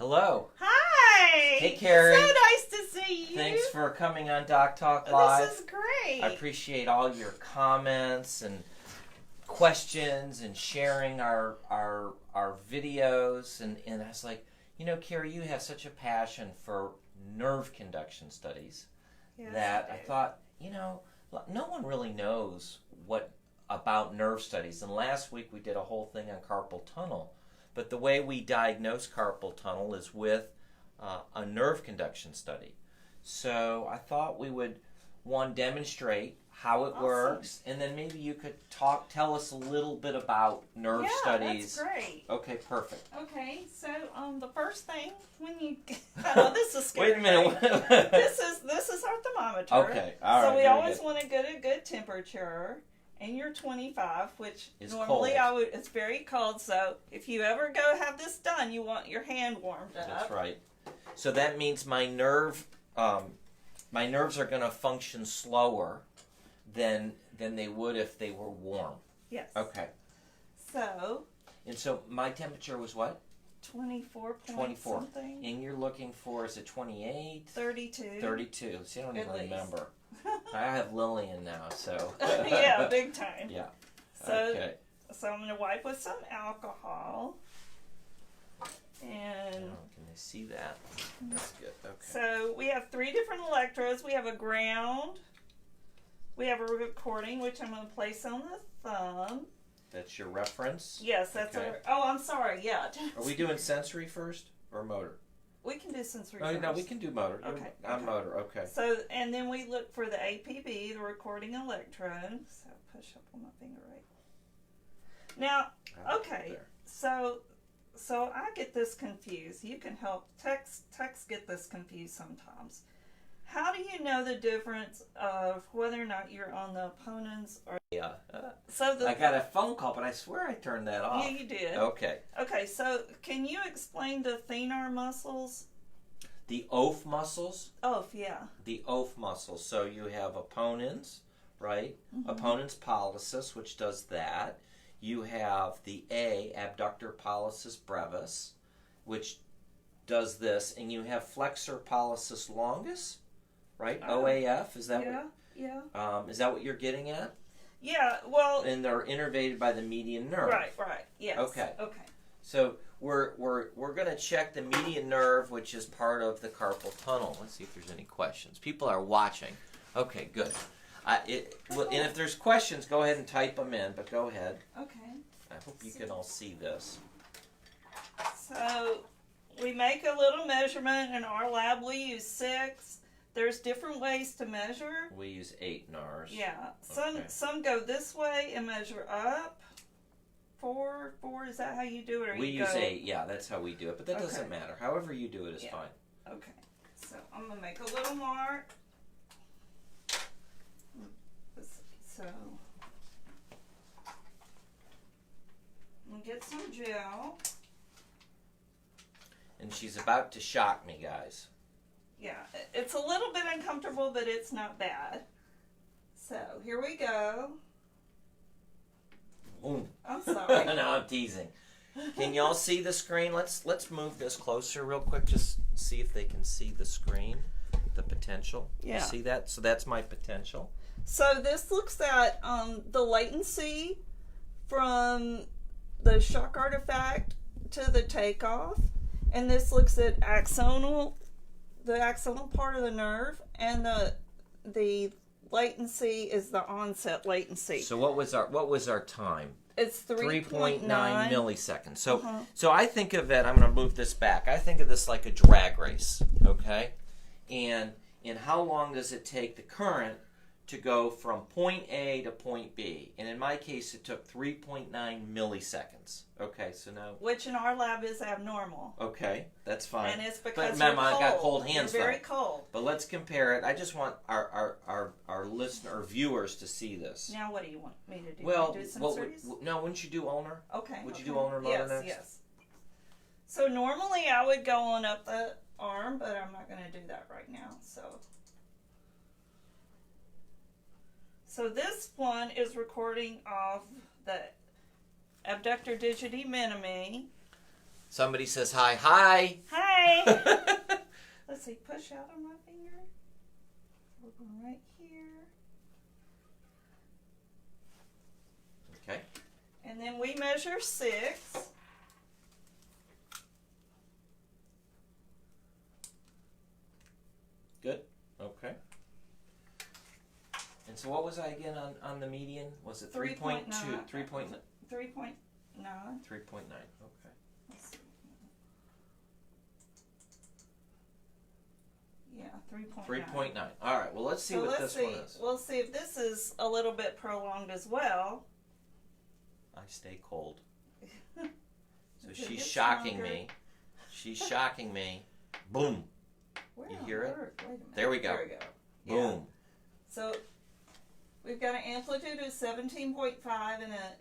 Hello. Hi. Hey, Carrie. So nice to see you. Thanks for coming on Doc Talk Live. This is great. I appreciate all your comments and questions and sharing our videos. And I was like, you know, Carrie, you have such a passion for nerve conduction studies that I thought, you know, no one really knows what about nerve studies. And last week we did a whole thing on carpal tunnel. But the way we diagnose carpal tunnel is with a nerve conduction study. So I thought we would, demonstrate how it works, and then maybe you could tell us a little bit about nerve studies. Yeah, that's great. Okay, perfect. Okay, so the first thing when you, oh, this is scary. Wait a minute. this is our thermometer. Okay, all right. So we always want to get a good temperature. And you're 25, which it's normally cold. it's very cold. So if you ever go have this done, you want your hand warmed up. That's right. So that means my nerves are going to function slower than they would if they were warm. Yes. Okay. So. And so my temperature was what? 24 something. And you're looking for, is it 28? 32. 32. See, I don't even remember. I have Lillian now, so. Yeah, big time. Yeah. So, okay. So I'm going to wipe with some alcohol. And. Oh, can they see that? That's good. Okay. So we have 3 different electrodes. We have a ground. We have a recording, which I'm going to place on the thumb. That's your reference? Yes, that's okay. I'm sorry, yeah. Are we doing sensory first or motor? We can do sensory first. No, we can do motor. Okay. I'm motor, okay. So, and then we look for the APB, the recording electrode. So push up on my finger right now. Okay, so I get this confused. You can help techs get this confused sometimes. How do you know the difference of whether or not you're on the opponent's or... Yeah. I got a phone call, but I swear I turned that off. Yeah, you did. Okay. Okay, so can you explain the Thenar muscles? The oaf muscles? Oaf, yeah. The oaf muscles. So you have opponents, right? Mm-hmm. Opponents pollicis, which does that. You have the abductor pollicis brevis, which does this. And you have flexor pollicis longus, right? OAF, is that is that what you're getting at? Yeah, well... And they're innervated by the median nerve. Right, yes. Okay. Okay. So we're going to check the median nerve, which is part of the carpal tunnel. Let's see if there's any questions. People are watching. Okay, good. And if there's questions, go ahead and type them in, but go ahead. Okay. I hope you can all see this. So we make a little measurement. In our lab, we use 6. There's different ways to measure. We use 8 in ours. Yeah. Okay. Some go this way and measure up. 4, is that how you do it? Or we use 8, yeah, that's how we do it, but that doesn't matter. However you do it is fine. Okay. So I'm going to make a little mark. So I'm going to get some gel. And she's about to shock me, guys. Yeah, it's a little bit uncomfortable, but it's not bad. So, here we go. Ooh. I'm sorry. No, I'm teasing. Can y'all see the screen? Let's move this closer real quick, just see if they can see the screen, the potential. Yeah. You see that? So that's my potential. So this looks at the latency from the shock artifact to the takeoff, and this looks at the axonal part of the nerve, and the latency is the onset latency. So what was our time? It's 3.9 milliseconds. So I think of it, I'm going to move this back. I think of this like a drag race, okay? And how long does it take the current to go from point A to point B? And in my case, it took 3.9 milliseconds. Okay, so now... Which in our lab is abnormal. Okay, that's fine. And it's because remember, you're cold. I got cold hands. You're very cold. But let's compare it. I just want our listener, our viewers to see this. Now what do you want me to do? Well, do sensories? wouldn't you do ulnar? Okay. Would you do ulnar motor next? Yes. So normally I would go on up the arm, but I'm not going to do that right now. So this one is recording off the abductor digiti minimi. Somebody says hi. Hi. Hi. Hi! Let's see, push out on my finger. We're going right here. Okay. And then we measure 6. Good. Okay. And so what was I again on the median? Was it 3.2? 3.9. 3.9. 3.9. Okay. Let's see. Yeah, 3.9. 3.9. All right. Well, let's see what this one is. We'll see if this is a little bit prolonged as well. I stay cold. So It she's gets shocking longer. me. She's shocking me. Boom. Where You on hear it? earth? Wait a minute. There we go. There we go. Boom. Yeah. So we've got an amplitude of 17.5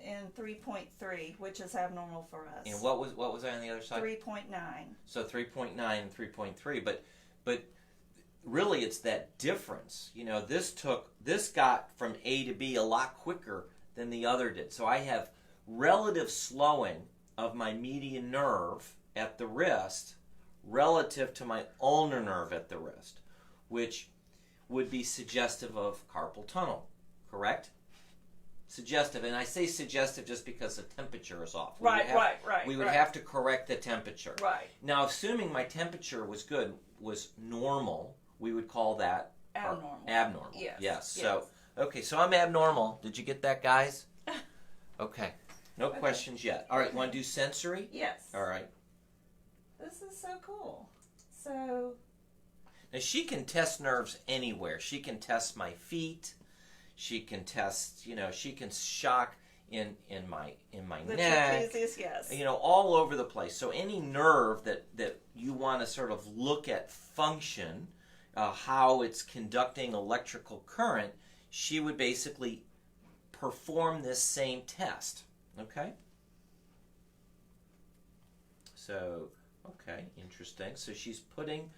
and 3.3, which is abnormal for us. And what was I on the other side? 3.9. So 3.9 and 3.3, but really it's that difference. You know, this got from A to B a lot quicker than the other did. So I have relative slowing of my median nerve at the wrist relative to my ulnar nerve at the wrist, which would be suggestive of carpal tunnel, correct? Suggestive, and I say suggestive just because the temperature is off. Right. We would have to correct the temperature. Right. Now, assuming my temperature was good, was normal, we would call that Abnormal. Abnormal. Yes. Yes. So, okay, so I'm abnormal. Did you get that, guys? Okay. No Okay. questions yet. All right, want to do sensory? Yes. All right. This is so cool. So Now, she can test nerves anywhere. She can test my feet. She can test, she can shock in my the neck. trapezius, yes. All over the place. So any nerve that you want to sort of look at function, how it's conducting electrical current, she would basically perform this same test. Okay? So, okay, interesting. So she's putting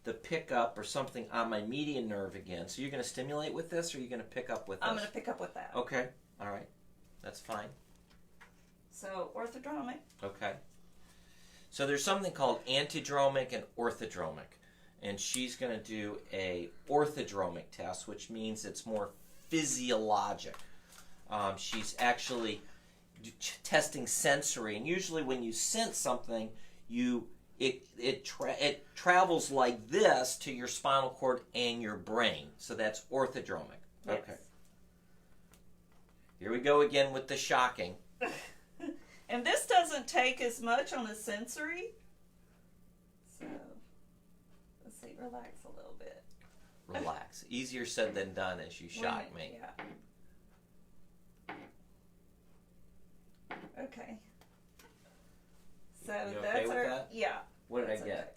the pickup or something on my median nerve again. So you're going to stimulate with this, or are you going to pick up with this? I'm going to pick up with that. Okay, all right. That's fine. So orthodromic. Okay. So there's something called antidromic and orthodromic. And she's going to do a orthodromic test, which means it's more physiologic. She's actually testing sensory. And usually when you sense something, it travels like this to your spinal cord and your brain. So that's orthodromic. Yes. Okay. Here we go again with the shocking. And this doesn't take as much on the sensory. So, let's see, relax a little bit. Relax. Easier said than done as you shock me. Yeah. Okay. So You that's okay with our that? yeah. What did I that's get?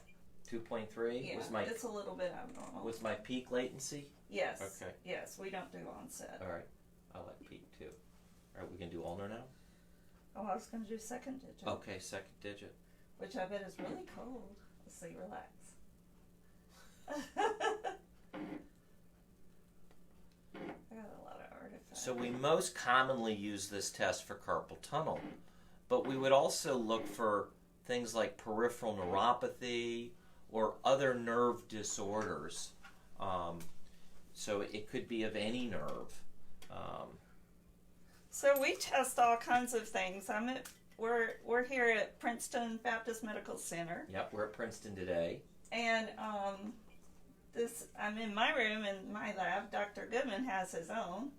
2.3? Yeah, it's a little bit abnormal. Was my peak latency? Yes. Okay. Yes, we don't do onset. All right. I'll let peak too. All right, we can do ulnar now? Oh, I was going to do second digit. Okay, second digit. Which I bet is really cold. Let's see, relax. I got a lot of artifacts. So we most commonly use this test for carpal tunnel, but we would also look for things like peripheral neuropathy or other nerve disorders. So it could be of any nerve. So we test all kinds of things. We're here at Princeton Baptist Medical Center. Yep, we're at Princeton today. And I'm in my room in my lab. Dr. Goodman has his own.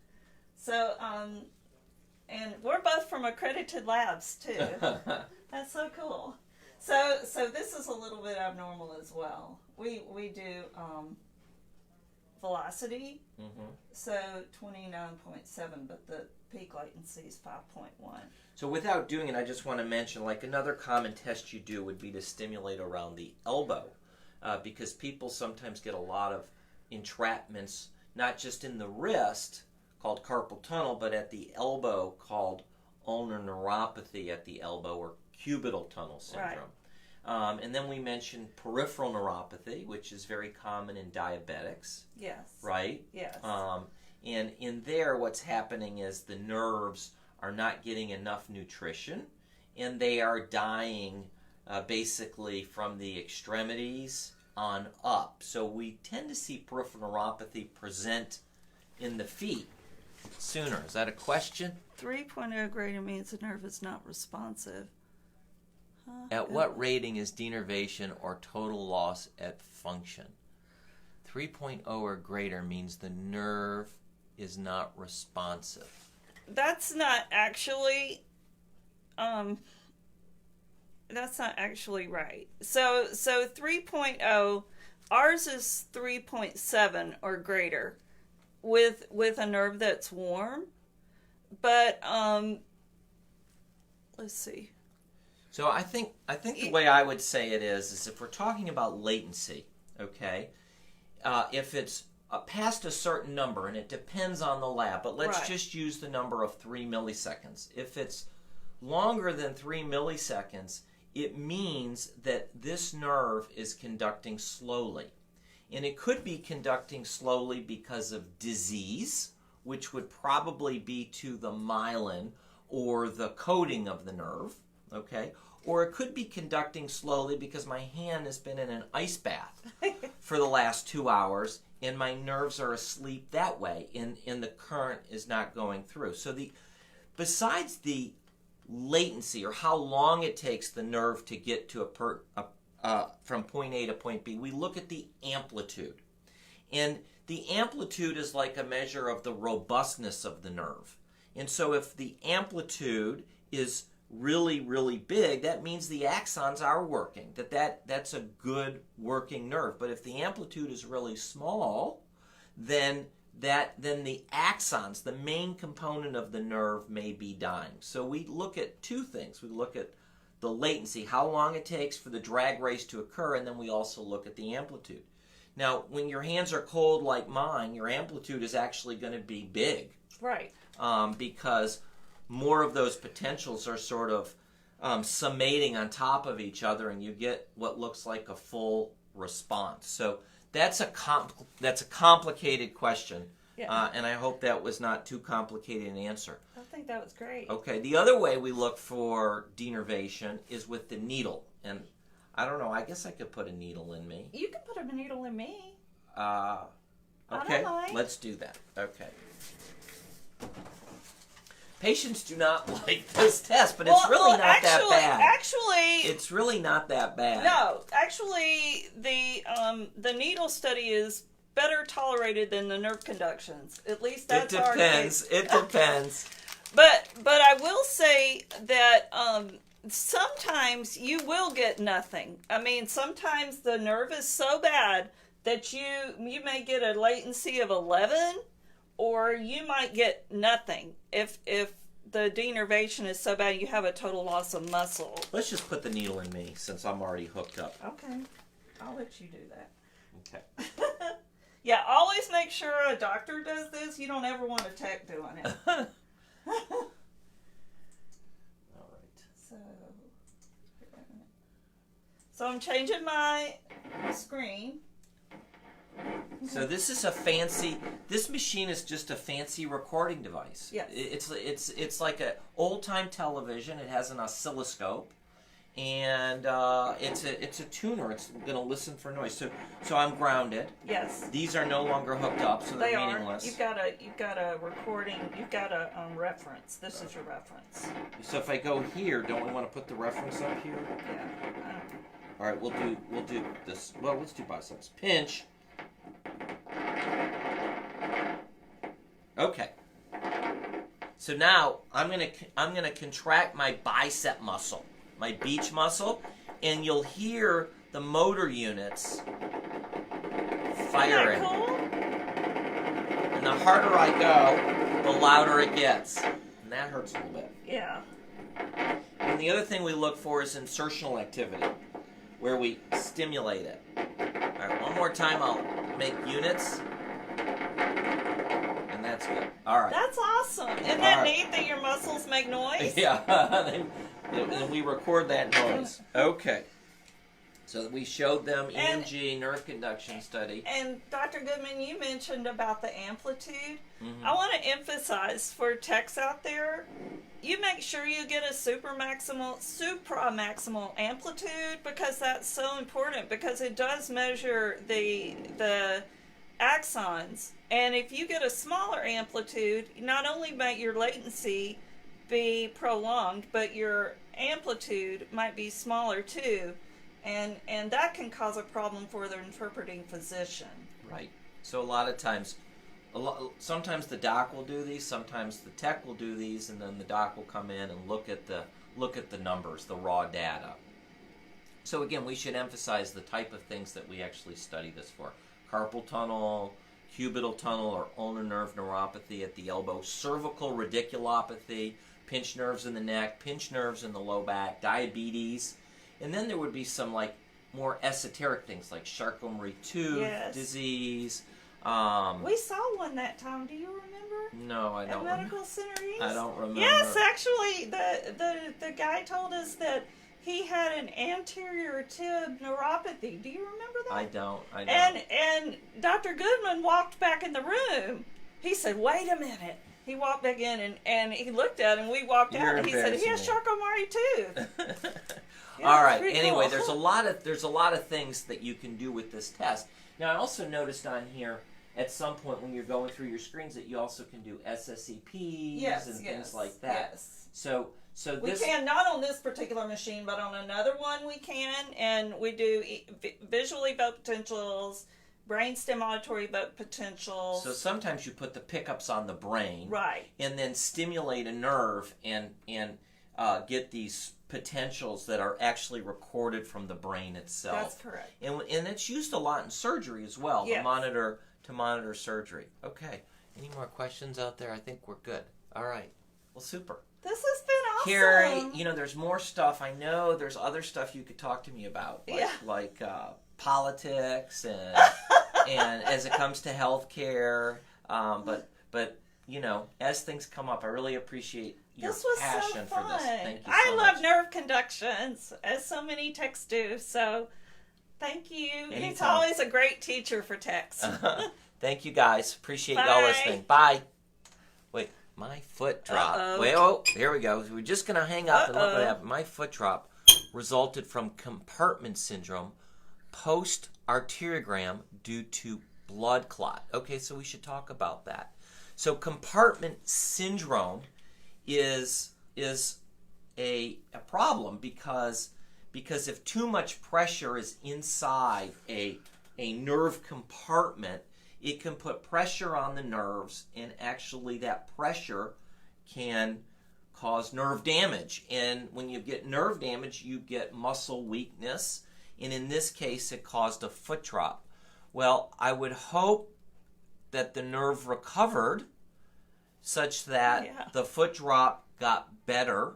So and we're both from accredited labs too. That's so cool. So this is a little bit abnormal as well. We do velocity. Mm-hmm. So 29.7, but the peak latency is 5.1. So without doing it, I just want to mention, like, another common test you do would be to stimulate around the elbow, because people sometimes get a lot of entrapments, not just in the wrist, called carpal tunnel, but at the elbow, called ulnar neuropathy at the elbow, or cubital tunnel syndrome. Right. And then we mentioned peripheral neuropathy, which is very common in diabetics. Yes. Right? Yes. And in there, what's happening is the nerves are not getting enough nutrition, and they are dying basically from the extremities on up. So we tend to see peripheral neuropathy present in the feet sooner. Is that a question? 3.0 greater means the nerve is not responsive. At what rating is denervation or total loss at function? 3.0 or greater means the nerve is not responsive. That's not actually right. So 3.0, ours is 3.7 or greater with a nerve that's warm. But let's see. So I think the way I would say it is if we're talking about latency, okay, if it's past a certain number, and it depends on the lab, but let's just use the number of 3 milliseconds. If it's longer than 3 milliseconds, it means that this nerve is conducting slowly. And it could be conducting slowly because of disease, which would probably be to the myelin or the coating of the nerve, okay? Or it could be conducting slowly because my hand has been in an ice bath for the last 2 hours and my nerves are asleep that way and the current is not going through. So besides the latency or how long it takes the nerve to get to from point A to point B, we look at the amplitude. And the amplitude is like a measure of the robustness of the nerve. And so if the amplitude is really, really big, that means the axons are working, that's a good working nerve. But if the amplitude is really small, then the axons, the main component of the nerve, may be dying. So we look at two things. We look at the latency, how long it takes for the drag race to occur, and then we also look at the amplitude. Now, when your hands are cold like mine, your amplitude is actually going to be big. Right. Because more of those potentials are sort of summating on top of each other, and you get what looks like a full response. So that's a complicated question, and I hope that was not too complicated an answer. I think that was great. Okay, the other way we look for denervation is with the needle, and I don't know, I guess I could put a needle in me. You can put a needle in me. Okay, I don't mind. Let's do that. Okay. Patients do not like this test, but it's really not that bad. Actually, it's really not that bad. No, actually, the needle study is better tolerated than the nerve conductions. At least that's our case. It depends. But I will say that sometimes you will get nothing. I mean, sometimes the nerve is so bad that you may get a latency of 11. Or you might get nothing if the denervation is so bad you have a total loss of muscle. Let's just put the needle in me since I'm already hooked up. Okay. I'll let you do that. Okay. Yeah, always make sure a doctor does this. You don't ever want a tech doing it. All right. So I'm changing my screen. So this is this machine is just a fancy recording device. Yes. It's like an old-time television. It has an oscilloscope, and it's a tuner. It's going to listen for noise. So I'm grounded. Yes. These are no longer hooked up, so they're meaningless. You've got a recording. You've got a reference. This is your reference. So if I go here, don't we want to put the reference up here? Yeah. All right, we'll do this. Well, let's do biceps. Pinch. Okay. So now I'm gonna contract my bicep muscle, my beach muscle, and you'll hear the motor units firing. Isn't that cool? And the harder I go, the louder it gets, and that hurts a little bit. Yeah. And the other thing we look for is insertional activity, where we stimulate it. All right, one more time. I'll make units. And that's good. All right. That's awesome. Isn't that neat that your muscles make noise? Yeah. And we record that noise. Okay. So we showed them EMG, nerve conduction study. And Dr. Goodman, you mentioned about the amplitude. Mm-hmm. I want to emphasize for techs out there, you make sure you get a supramaximal amplitude, because that's so important, because it does measure the axons. And if you get a smaller amplitude, not only might your latency be prolonged, but your amplitude might be smaller too. And that can cause a problem for the interpreting physician. Right. So a lot of times, sometimes the doc will do these, sometimes the tech will do these, and then the doc will come in and look at the numbers, the raw data. So again, we should emphasize the type of things that we actually study this for: carpal tunnel, cubital tunnel or ulnar nerve neuropathy at the elbow, cervical radiculopathy, pinched nerves in the neck, pinched nerves in the low back, diabetes. And then there would be some more esoteric things like Charcot-Marie-Tooth disease. We saw one that time. Do you remember? No, I don't. At Medical Center East? I don't remember. Yes, actually, the guy told us that he had an anterior tib neuropathy. Do you remember that? I don't. And Dr. Goodman walked back in the room. He said, "Wait a minute." He walked back in and he looked at him. We walked out and he said he has Charcot-Marie-Tooth. Yeah, all right. Anyway, cool. there's a lot of things that you can do with this test. Now, I also noticed on here at some point when you're going through your screens that you also can do SSEPs and things like that. Yes. So we can, not on this particular machine, but on another one we can, and we do visual evoked potentials, brainstem auditory evoked potentials. So sometimes you put the pickups on the brain, right, and then stimulate a nerve and get these potentials that are actually recorded from the brain itself. That's correct. And it's used a lot in surgery as well, to monitor surgery. Okay. Any more questions out there? I think we're good. All right. Well, super. This has been awesome. Carrie, there's more stuff. I know there's other stuff you could talk to me about, like politics and and as it comes to healthcare. But as things come up, I really appreciate your passion for this. Thank you so I love much. nerve conductions, as so many techs do. So, thank you. Anytime. He's always a great teacher for techs. Thank you, guys. Appreciate Bye. y'all listening. Bye. Wait, my foot dropped. Uh-oh. Wait, here we go. We're just going to hang up and look what happened. My foot drop resulted from compartment syndrome post-arteriogram due to blood clot. Okay, so we should talk about that. So compartment syndrome is a problem because if too much pressure is inside a nerve compartment, it can put pressure on the nerves, and actually that pressure can cause nerve damage. And when you get nerve damage, you get muscle weakness, and in this case it caused a foot drop. Well, I would hope that the nerve recovered such that the foot drop got better.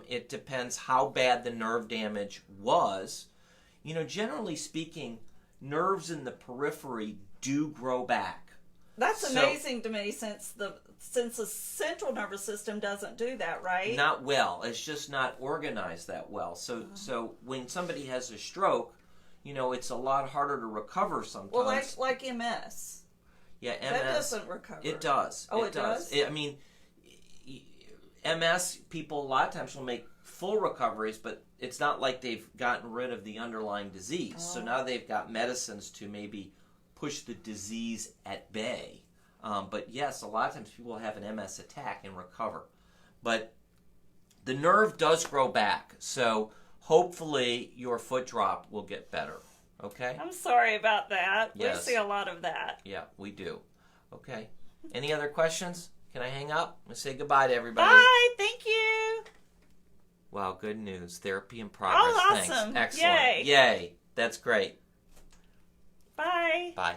It depends how bad the nerve damage was. Generally speaking, nerves in the periphery do grow back. That's amazing to me, since the central nervous system doesn't do that, right? Not well. It's just not organized that well. So when somebody has a stroke, it's a lot harder to recover sometimes. Well, like MS. Yeah, MS. That doesn't recover. It does. Oh, it does? MS people a lot of times will make full recoveries, but it's not like they've gotten rid of the underlying disease. Oh. So now they've got medicines to maybe push the disease at bay. But yes, a lot of times people have an MS attack and recover. But the nerve does grow back, so hopefully your foot drop will get better. Okay? I'm sorry about that. Yes. We see a lot of that. Yeah, we do. Okay. Any other questions? Can I hang up and say goodbye to everybody? Bye. Thank you. Wow, good news. Therapy in progress. Oh, awesome. Thanks. Excellent. Yay. Yay. That's great. Bye. Bye.